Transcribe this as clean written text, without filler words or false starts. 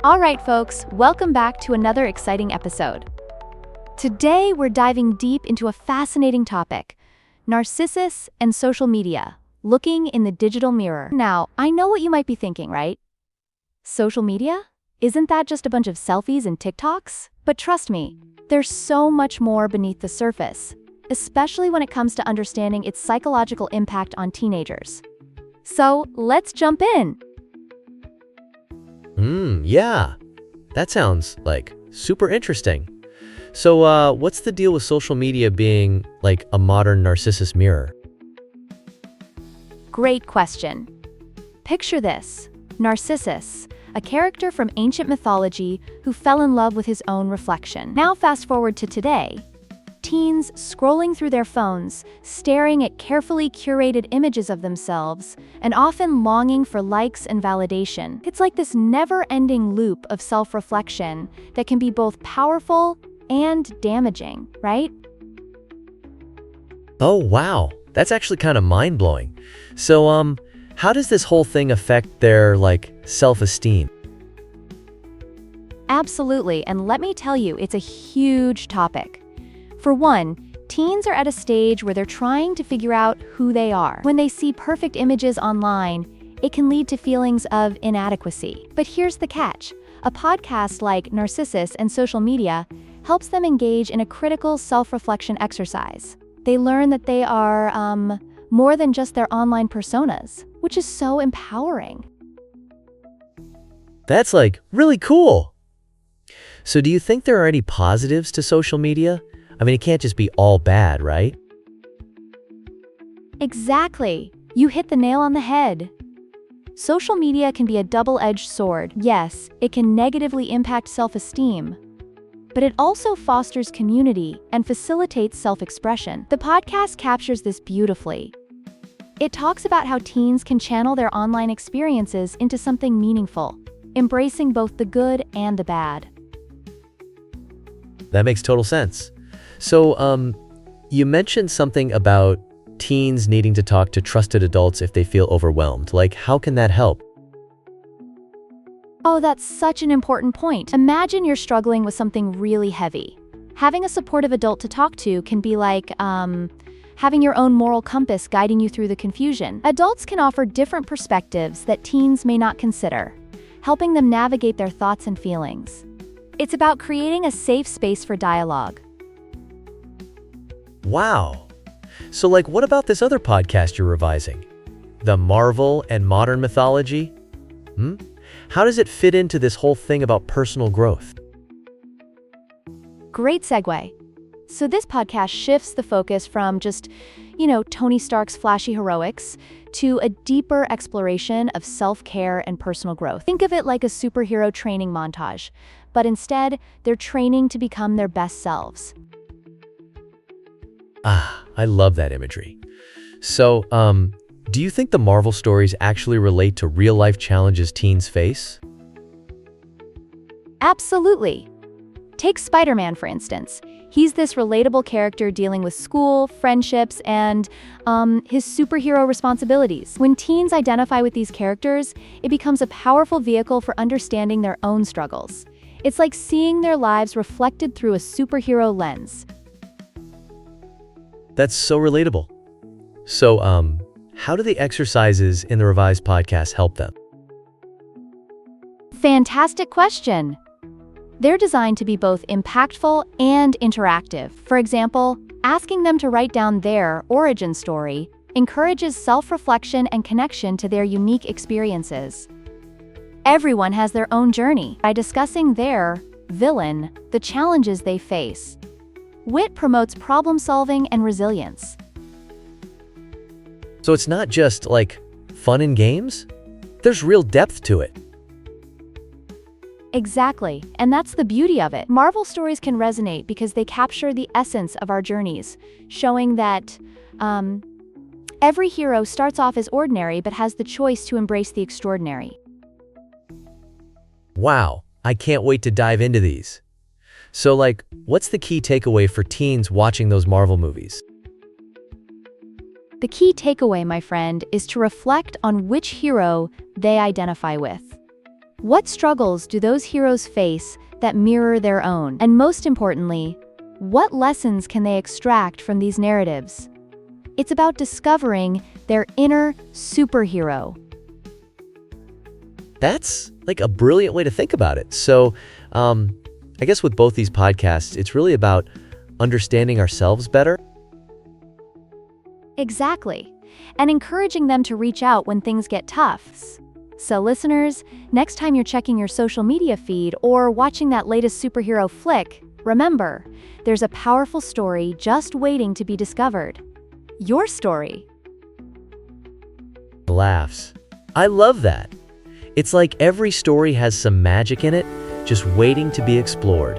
All right, folks, welcome back to another exciting episode. Today, we're diving deep into a fascinating topic, Narcissus and social media, looking in the digital mirror. Now, I know what you might be thinking, right? Social media? Isn't that just a bunch of selfies and TikToks? But trust me, there's so much more beneath the surface, especially when it comes to understanding its psychological impact on teenagers. So, let's jump in. Yeah. That sounds, super interesting. So, what's the deal with social media being, a modern Narcissus mirror? Great question. Picture this, Narcissus, a character from ancient mythology who fell in love with his own reflection. Now fast forward to today. Teens scrolling through their phones, staring at carefully curated images of themselves, and often longing for likes and validation. It's like this never-ending loop of self-reflection that can be both powerful and damaging, right? Oh, wow. That's actually kind of mind-blowing. So, how does this whole thing affect their, self-esteem? Absolutely, and let me tell you, it's a huge topic. For one, teens are at a stage where they're trying to figure out who they are. When they see perfect images online, it can lead to feelings of inadequacy. But here's the catch. A podcast like Narcissus and social media helps them engage in a critical self-reflection exercise. They learn that they are, more than just their online personas, which is so empowering. That's, really cool. So do you think there are any positives to social media? I mean, it can't just be all bad, right? Exactly. You hit the nail on the head. Social media can be a double-edged sword. Yes, it can negatively impact self-esteem, but it also fosters community and facilitates self-expression. The podcast captures this beautifully. It talks about how teens can channel their online experiences into something meaningful, embracing both the good and the bad. That makes total sense. So, you mentioned something about teens needing to talk to trusted adults if they feel overwhelmed. How can that help? Oh, that's such an important point. Imagine you're struggling with something really heavy. Having a supportive adult to talk to can be like, having your own moral compass guiding you through the confusion. Adults can offer different perspectives that teens may not consider, helping them navigate their thoughts and feelings. It's about creating a safe space for dialogue. Wow. So, what about this other podcast you're revising? The Marvel and Modern Mythology? How does it fit into this whole thing about personal growth? Great segue. So this podcast shifts the focus from just, Tony Stark's flashy heroics to a deeper exploration of self-care and personal growth. Think of it like a superhero training montage, but instead, they're training to become their best selves. I love that imagery. So, do you think the Marvel stories actually relate to real-life challenges teens face? Absolutely. Take Spider-Man, for instance. He's this relatable character dealing with school, friendships, and his superhero responsibilities. When teens identify with these characters, it becomes a powerful vehicle for understanding their own struggles. It's like seeing their lives reflected through a superhero lens. That's so relatable. So, how do the exercises in the revised podcast help them? Fantastic question. They're designed to be both impactful and interactive. For example, asking them to write down their origin story encourages self-reflection and connection to their unique experiences. Everyone has their own journey. By discussing their villain, the challenges they face, wit promotes problem-solving and resilience. So it's not just, fun and games? There's real depth to it. Exactly, and that's the beauty of it. Marvel stories can resonate because they capture the essence of our journeys, showing that every hero starts off as ordinary but has the choice to embrace the extraordinary. Wow, I can't wait to dive into these. So, what's the key takeaway for teens watching those Marvel movies? The key takeaway, my friend, is to reflect on which hero they identify with. What struggles do those heroes face that mirror their own? And most importantly, what lessons can they extract from these narratives? It's about discovering their inner superhero. That's like a brilliant way to think about it. So, I guess with both these podcasts, it's really about understanding ourselves better. Exactly. And encouraging them to reach out when things get tough. So listeners, next time you're checking your social media feed or watching that latest superhero flick, remember, there's a powerful story just waiting to be discovered. Your story. Laughs. I love that. It's like every story has some magic in it, just waiting to be explored.